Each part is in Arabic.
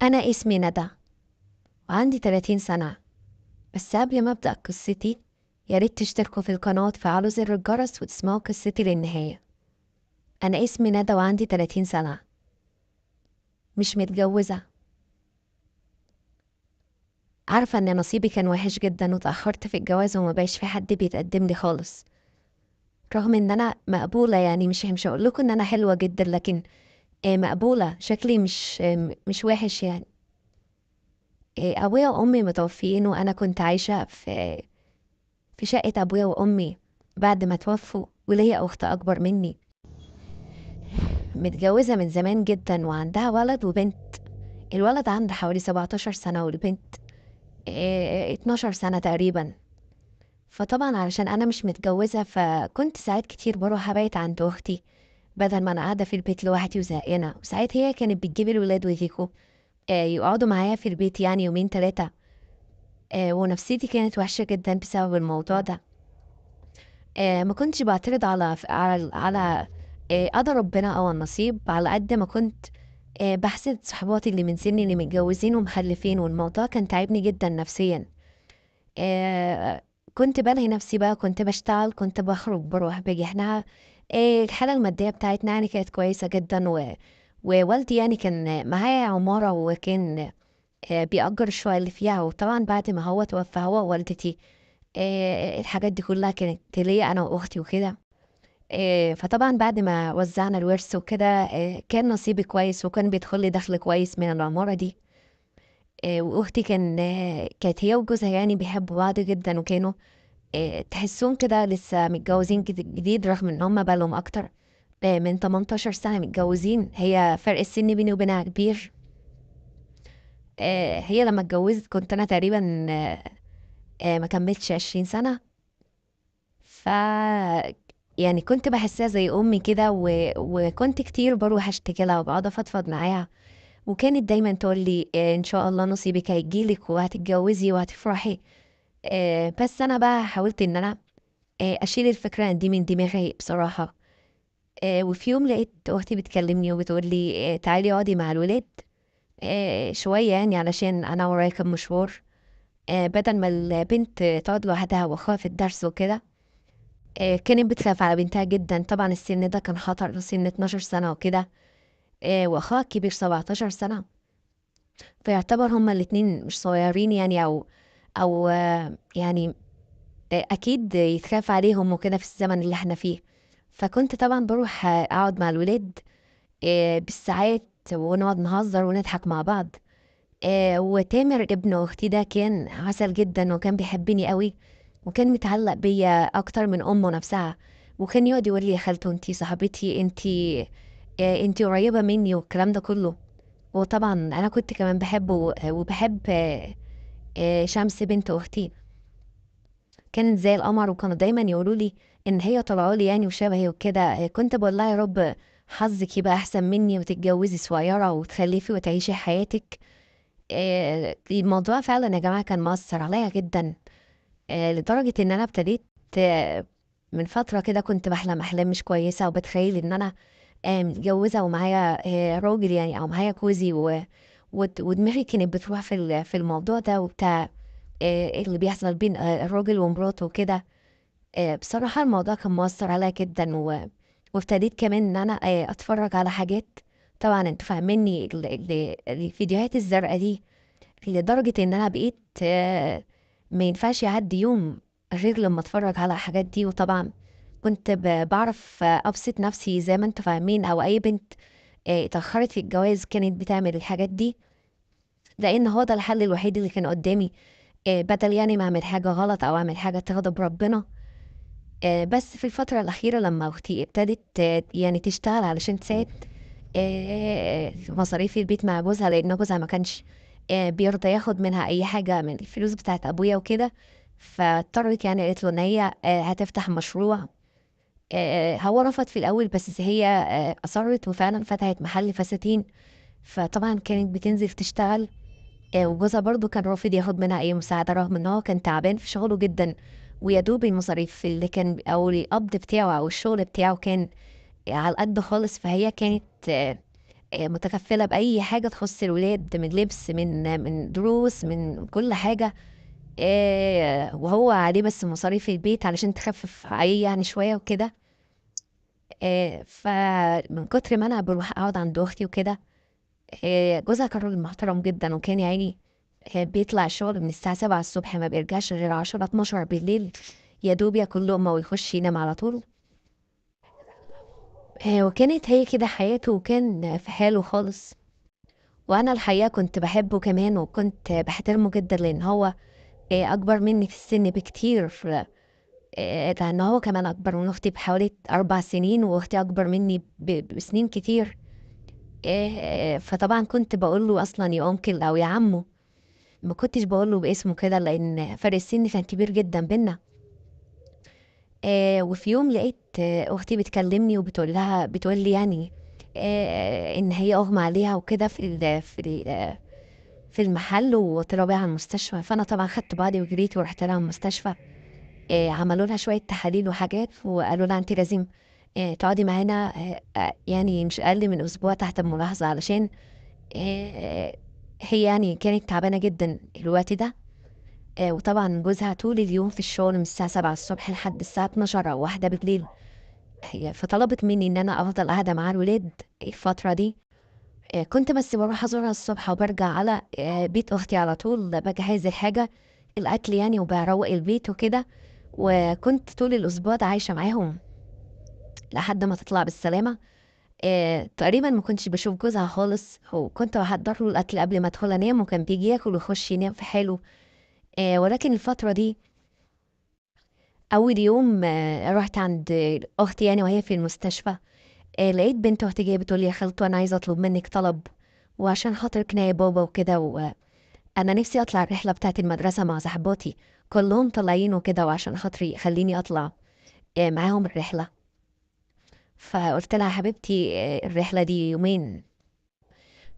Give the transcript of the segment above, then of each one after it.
أنا اسمي ندى وعندي 30 سنة. بس قبل ما أبدأ قصتي، يا ريت تشتركوا في القناة وتفعلوا زر الجرس وتسمعوا قصتي للنهاية. أنا اسمي ندى وعندي 30 سنة، مش متجوزة. عارفة إن نصيبي كان وحش جدا وتأخرت في الجواز وما بقاش في حد بيتقدم لي خالص، رغم إن أنا مقبولة. يعني مش هقول لكم إن أنا حلوة جدا، لكن مقبولة. شكلي مش وحش يعني. أبويا وأمي متوفيين وأنا كنت عايشة في شقة أبويا وأمي بعد ما توفوا، وليا أخت أكبر مني متجوزة من زمان جدا وعندها ولد وبنت. الولد عنده حوالي 17 سنة والبنت 12 سنة تقريبا. فطبعا علشان أنا مش متجوزة، فكنت ساعات كتير بروح أبيت عند أختي بدل ما أنا قاعدة في البيت لوحدي وزهقانة. وساعات هي كانت بتجيب الولاد ويجيكوا يقعدوا معايا في البيت يعني يومين تلاتة. ونفسيتي كانت وحشة جدا بسبب الموضوع ده. ما كنتش بعترض على قدر ربنا أو النصيب، على قد ما كنت بحسد صحباتي اللي من سني اللي متجوزين ومخلفين، والموضوع كان تعبني جدا نفسيا. آه، كنت بلهي نفسي بقى، كنت بشتغل، كنت بخرج بروح باجي. احنا الحالة المادية بتاعتنا يعني كانت كويسة جدا ووالدي يعني كان معايا عمارة، وكان بيأجر الشقة اللي فيها. وطبعا بعد ما هو توفى هو ووالدتي، الحاجات دي كلها كانت ليا انا واختي وكده. فطبعا بعد ما وزعنا الورث وكده، كان نصيبي كويس وكان بيدخل لي دخل كويس من العمارة دي. واختي كانت هي وجوزها يعني بيحبوا بعض جدا، وكانوا تحسهم كده لسه متجوزين جديد، رغم ان هم بقالهم اكتر من 18 سنة متجوزين. هي فرق السن بيني وبينها كبير. هي لما اتجوزت كنت انا تقريبا ما كملتش 20 سنة. ف يعني كنت بحسها زي امي كده وكنت كتير بروح اشتكي لها وبقعد افضفض معاها. وكانت دايما تقول لي ان شاء الله نصيبك هيجيلك وهتتجوزي وهتفرحي. بس انا بقى حاولت ان انا اشيل الفكره دي من دماغي بصراحه. وفي يوم لقيت اختي بتكلمني وبتقول لي تعالي اقعدي مع الولاد شويه، يعني علشان انا ورايا كام مشوار. بدل ما البنت تقعد لوحدها واخوها في الدرس وكده. كانت بتخاف على بنتها جدا. طبعا السن ده كان خطر، سن 12 سنة وكده. واخوها الكبير 17 سنة. فيعتبر هما الاتنين مش صغيرين يعني، او يعني اكيد يتخاف عليهم وكده في الزمن اللي احنا فيه. فكنت طبعا بروح اقعد مع الولاد بالساعات، ونقعد نهزر ونضحك مع بعض. وتامر ابن اختي ده كان عسل جدا وكان بيحبني قوي، وكان متعلق بيا اكتر من امه نفسها. وكان يقعد يقول لي يا خالته انتي صاحبتي، انتي قريبه مني والكلام ده كله. وطبعا انا كنت كمان بحبه وبحب شمس بنت اختي. كانت زي القمر، وكانوا دايما يقولوا لي ان هي طالعه لي يعني وشبهي وكده. كنت بقول لها يا رب حظك يبقى احسن مني وتتجوزي صغيره وتخلفي وتعيشي حياتك. الموضوع فعلا يا جماعة كان مؤثر عليا جدا. لدرجة ان انا ابتديت من فترة كده كنت بحلم احلام مش كويسة، وبتخيل ان انا متجوزة ومعايا راجل يعني، او معايا جوزي ودماغي كانت بتروح في الموضوع ده وبتاع اللي بيحصل بين الراجل ومراته وكده. بصراحة الموضوع كان مؤثر عليا جدا وابتديت كمان ان انا اتفرج على حاجات. طبعا انتوا فاهميني الفيديوهات الزرقاء دي، لدرجة إن أنا بقيت ما ينفعش يعدي يوم غير لما أتفرج على الحاجات دي. وطبعا كنت بعرف أبسط نفسي زي ما انتوا فاهمين، أو أي بنت اتأخرت في الجواز كانت بتعمل الحاجات دي، لأن هو ده الحل الوحيد اللي كان قدامي. بدل يعني ما أعمل حاجة غلط أو أعمل حاجة تغضب ربنا. بس في الفترة الأخيرة لما أختي ابتدت يعني تشتغل علشان تساعد في مصاريف البيت مع جوزها، لأن جوزها ما كانش بيرضى ياخد منها أي حاجة من الفلوس بتاعت أبويا وكده. فاضطرت يعني قالت له إن هي هتفتح مشروع. هو رفض في الأول، بس هي أصرت وفعلا فتحت محل فساتين. فطبعا كانت بتنزل تشتغل. وجوزها برضو كان رافض ياخد منها أي مساعدة، رغم إن هو كان تعبان في شغله جدا. ويا دوب المصاريف اللي كان أو القبض بتاعه أو الشغل بتاعه كان على القد خالص. فهي كانت متكفلة بأي حاجة تخص الولاد، من لبس، من دروس، من كل حاجة. وهو عليه بس مصاريف البيت علشان تخفف عليه يعني شوية وكده. فمن كتر ما أنا بروح أقعد عند أختي وكده، جوزها كان راجل محترم جدا، وكان يعني بيطلع الشغل من الساعة 7 الصبح، ما بيرجعش غير 10 12 بالليل، يا دوب ياكل لقمة ويخش ينام على طول. وكانت هي كده حياته، وكان في حاله خالص. وأنا الحقيقة كنت بحبه كمان، وكنت بحترمه جدا، لأن هو أكبر مني في السن بكتير. لأن هو كمان أكبر من أختي بحوالي 4 سنين، وأختي أكبر مني بسنين كتير. فطبعا كنت بقول له أصلا يا أنكل أو يا عمو، ما كنتش بقول له باسمه كده، لأن فرق السن كان كبير جدا بينا. وفي يوم لقيت أختي بتكلمني بتقول لي يعني إن هي أغمى عليها وكده في المحل، وطلعوا بيها على المستشفى. فأنا طبعا خدت بعضي وجريت ورحت لها المستشفى. عملوا لها شوية تحاليل وحاجات، وقالوا لها أنت لازم تقعدي معانا يعني مش أقل من أسبوع تحت الملاحظة، علشان آه، هي يعني كانت تعبانة جدا الوقت ده. وطبعا جوزها طول اليوم في الشغل من الساعة 7 الصبح لحد الساعة 12 أو 1 بالليل. فطلبت مني إن أنا أفضل قاعدة مع الولاد الفترة دي. كنت بس بروح أزورها الصبح، وبرجع على بيت أختي على طول، بجهز الحاجة، الأكل يعني، وبروق البيت وكده. وكنت طول الأسبوع ده عايشة معاهم لحد ما تطلع بالسلامة. تقريبا ما كنتش بشوف جوزها خالص، وكنت بحضر له الأكل قبل ما أدخل أنام، وكان بيجي ياكل ويخش ينام في حاله. ولكن الفترة دي، أول يوم رحت عند أختي يعني وهي في المستشفى، لقيت بنت أختي جاية بتقول لي يا خالته أنا عايزة أطلب منك طلب، وعشان خاطرك يا بابا وكده. وأنا نفسي أطلع الرحلة بتاعت المدرسة مع صحباتي، كلهم طالعين وكده، وعشان خاطري خليني أطلع معاهم الرحلة. فقلت لها يا حبيبتي الرحلة دي يومين.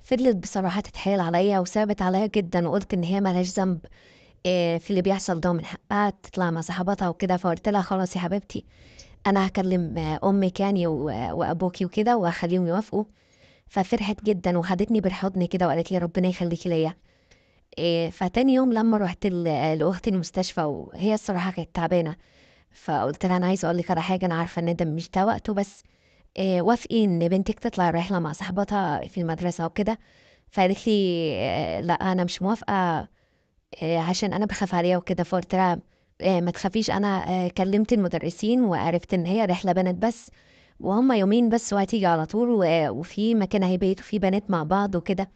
فضلت بصراحة تتحايل عليا وصعبت عليا جدا، وقلت إن هي ملهاش ذنب في اللي بيحصل ده، من حقها تطلع مع صحباتها وكده. فقلت لها خلاص يا حبيبتي، انا هكلم امك يعني وابوكي وكده، وهخليهم يوافقوا. ففرحت جدا وخدتني بالحضن كده، وقالت لي ربنا يخليكي ليا. فتاني يوم لما رحت لاختي المستشفى، وهي الصراحه كانت تعبانه، فقلت لها انا عايزه اقول لك على حاجه، انا عارفه ان ده مش ده وقته، بس وافقي ان بنتك تطلع رحله مع صاحباتها في المدرسه وكده. فقالت لي لا انا مش موافقه، عشان انا بخاف عليها وكده. فقلت لها ما تخافيش، انا كلمت المدرسين وعرفت ان هي رحله بنات بس، وهم يومين بس وهتيجي على طول، وفي مكان هيبيتوا فيه بنات مع بعض وكده.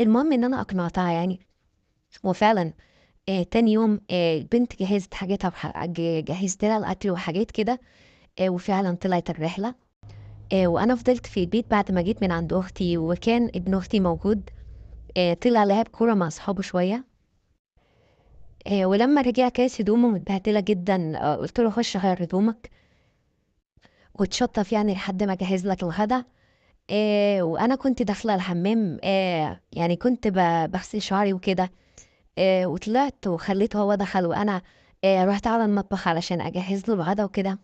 المهم ان انا اقنعتها يعني. وفعلا تاني يوم البنت جهزت حاجاتها جهزت لها الاكل وحاجات كده. وفعلا طلعت الرحله. وانا فضلت في البيت بعد ما جيت من عند اختي، وكان ابن اختي موجود. طلع لعب كوره مع اصحابه شويه. ولما رجع كاس هدومه متبهدلة جدا، قلت له خش غير هدومك وتشطف يعني لحد ما اجهز لك الغدا. وانا كنت داخله الحمام، يعني كنت بغسل شعري وكده. وطلعت وخليته هو دخل، وانا رحت على المطبخ علشان اجهز له الغدا وكده.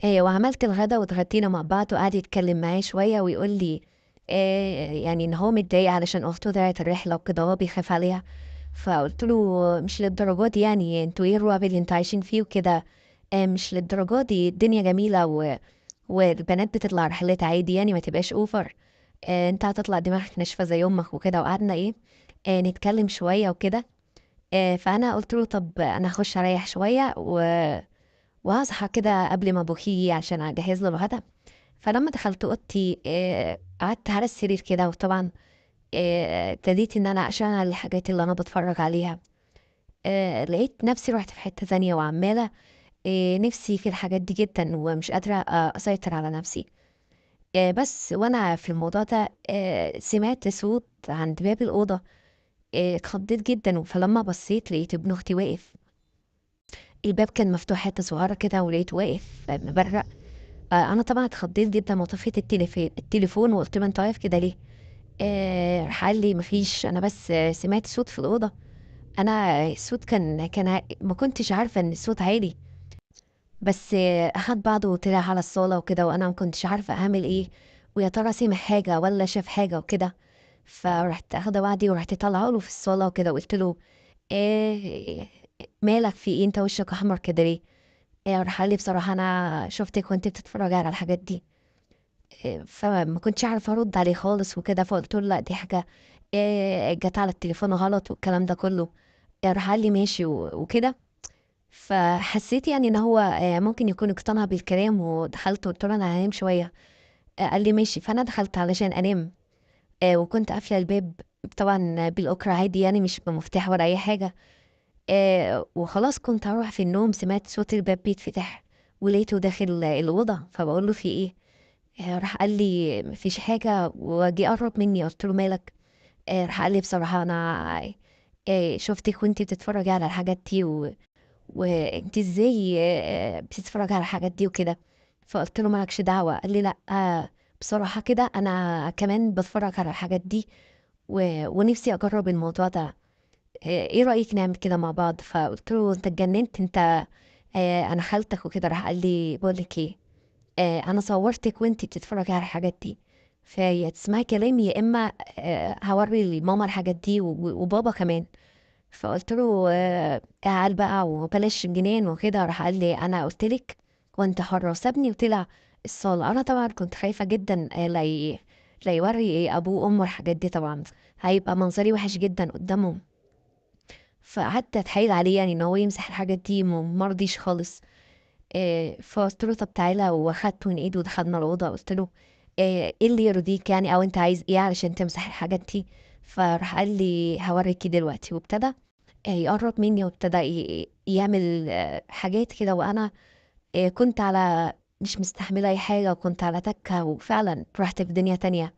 وعملت الغدا واتغدينا مع بعض، وقعد يتكلم معايا شويه ويقول لي يعني ان هو متضايق علشان اخته طلعت الرحله وكده، هو بيخاف عليها. فقلت له مش للدرجه دي، يعني انتوا ايه الرعب اللي انتوا عايشين فيه وكده؟ مش للدرجه دي، الدنيا جميله والبنات بتطلع رحلات عادي، يعني ما تبقاش اوفر. انت هتطلع دماغك ناشفه زي امك وكده. وقعدنا ايه نتكلم شويه وكده. فانا قلت له طب انا اخش اريح شويه وهصحى كده قبل ما ابوكي يجي عشان اجهز له الغدا. فلما دخلت اوضتي قعدت على السرير كده، وطبعا ابتديت ان انا اشغل الحاجات اللي انا بتفرج عليها. لقيت نفسي رحت في حتة تانية، وعمالة نفسي في الحاجات دي جدا، ومش قادرة أسيطر على نفسي. بس وأنا في الموضوع ده سمعت صوت عند باب الأوضة. اتخضيت جدا، فلما بصيت لقيت ابن أختي واقف. الباب كان مفتوح حتة صغيرة كده، ولقيت واقف مبرق. أنا طبعا اتخضيت جدا وطفيت التليفون، وقلت له أنت واقف كده ليه؟ راح قال لي مفيش، أنا بس سمعت صوت في الأوضة. أنا الصوت ما كنتش عارفة إن الصوت عالي. بس أخد بعضه وطلع على الصالة وكده، وأنا ما كنتش عارفة أعمل إيه. ويا ترى سمع حاجة ولا شاف حاجة وكده. فرحت اخده بعضي ورحت طالعه له في الصالة وكده، وقلت له: ايه مالك، في ايه، انت وشك احمر كده ليه؟ راح قال لي: بصراحة انا شفتك وانت بتتفرجي على الحاجات دي. فما كنتش عارفة ارد عليه خالص وكده، فقلت له: لا دي حاجة جت على التليفون غلط والكلام ده كله. راح قال لي: ماشي وكده. فحسيت يعني ان هو ممكن يكون اقتنع بالكلام، ودخلت قلت له: انا هنام شوية. قال لي: ماشي. فانا دخلت علشان انام، وكنت قافلة الباب طبعا بالأكرة عادي، يعني مش بمفتاح ولا أي حاجة. وخلاص كنت هروح في النوم، سمعت صوت الباب بيتفتح ولقيته داخل الأوضة. فبقول له: في إيه؟ راح قال لي: مفيش حاجة. وجي قرب مني، قلت له: مالك؟ راح قال لي: بصراحة أنا شفتك وانتي بتتفرجي على الحاجات دي، وانتي ازاي بتتفرجي على الحاجات دي وكده. فقلت له: مالكش دعوة. قال لي: لا بصراحة كده أنا كمان بتفرج على الحاجات دي، ونفسي أجرب الموضوع ده. ايه رأيك نعمل كده مع بعض؟ فقلت له: انت اتجننت انت، انا خالتك وكده. راح قال لي: بقول لك ايه، انا صورتك وانتي بتتفرجي على الحاجات دي، فيا تسمعي كلامي يا اما هوري لماما الحاجات دي وبابا كمان. فقلت له: تعال بقى وبلاش جنان وكده. راح قال لي: انا قلت لك وانت حرة، وسابني وطلع الصالة. انا طبعا كنت خايفة جدا لا يوري ابوه وامه الحاجات دي، طبعا هيبقى منظري وحش جدا قدامهم. فقعدت اتحايل عليه يعني ان هو يمسح الحاجات دي، مرضيش خالص. فقلت له: طب تعالى. واخدته من ايده ودخلنا الاوضه. قلت له: ايه اللي يرضيك يعني، او انت عايز ايه علشان تمسح الحاجات دي؟ فراح قال لي: هوريكي دلوقتي. وابتدى يقرب مني، وابتدى يعمل حاجات كده، وانا كنت على مش مستحمله اي حاجه، وكنت على تكه، وفعلا رحت في دنيا تانية.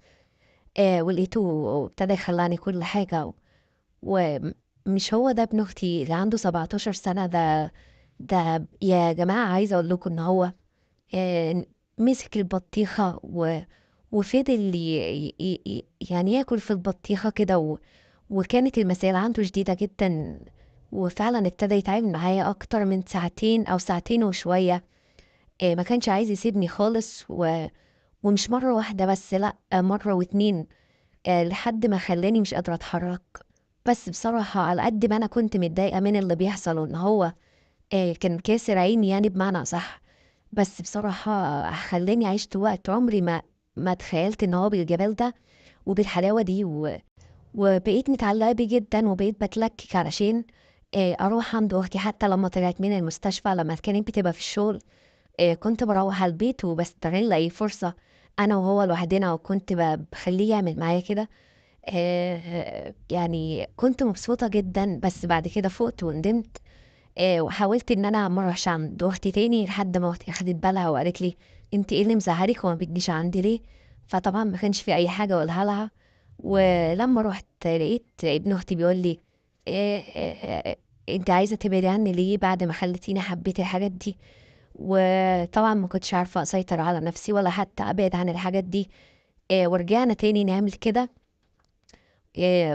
ولقيته ابتدى يخلعني كل حاجه. ومش هو ده ابن اختي اللي عنده 17 سنة ده يا جماعة، عايزة اقول لكم ان هو آه، مسك البطيخة وفضل يعني ياكل في البطيخة كده، وكانت المسائل عنده شديدة جدا. وفعلا ابتدى يتعامل معايا اكتر من ساعتين او ساعتين وشوية. ما كانش عايز يسيبني خالص، ومش مرة واحدة بس، لا مرة واتنين، لحد ما خلاني مش قادرة اتحرك. بس بصراحة على قد ما انا كنت متضايقة من اللي بيحصل، وان هو كان كاسر عيني يعني بمعنى صح، بس بصراحة خلاني عشت وقت عمري ما تخيلت ان هو بالجمال ده وبالحلاوة دي، وبقيت متعلقة بيه جدا، وبقيت بتلكك علشان اروح عند اختي. حتى لما طلعت من المستشفى، لما كانت بتبقى في الشغل، كنت بروح على البيت وبستغل اي فرصة انا وهو لوحدنا، وكنت بخليه يعمل معايا كده. يعني كنت مبسوطة جدا. بس بعد كده فقت وندمت، وحاولت ان انا ما اروحش عند اختي تاني، لحد ما اختي اخدت بالها وقالت لي: انت ايه اللي مزعلك وما بتجيش عندي ليه؟ فطبعا ما كانش في اي حاجة اقولها لها. ولما رحت لقيت ابن اختي بيقول لي: إيه انت عايزة تبعدي عني ليه بعد ما خلتيني حبيت الحاجات دي؟ وطبعا ما كنتش عارفة اسيطر على نفسي ولا حتى ابعد عن الحاجات دي. ورجعنا تاني نعمل كده.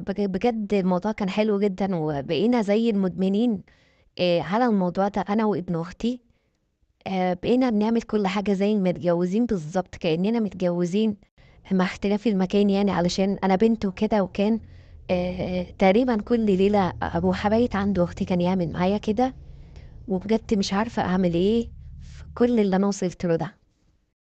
بجد الموضوع كان حلو جدا، وبقينا زي المدمنين على الموضوع ده انا وابن اختي. بقينا بنعمل كل حاجة زي المتجوزين بالظبط، كأننا متجوزين مع اختلاف المكان، يعني علشان انا بنت وكده. وكان تقريبا كل ليلة ابو حبايت عنده اختي كان يعمل معايا كده. وبجد مش عارفة اعمل ايه في كل اللي انا وصلت له ده.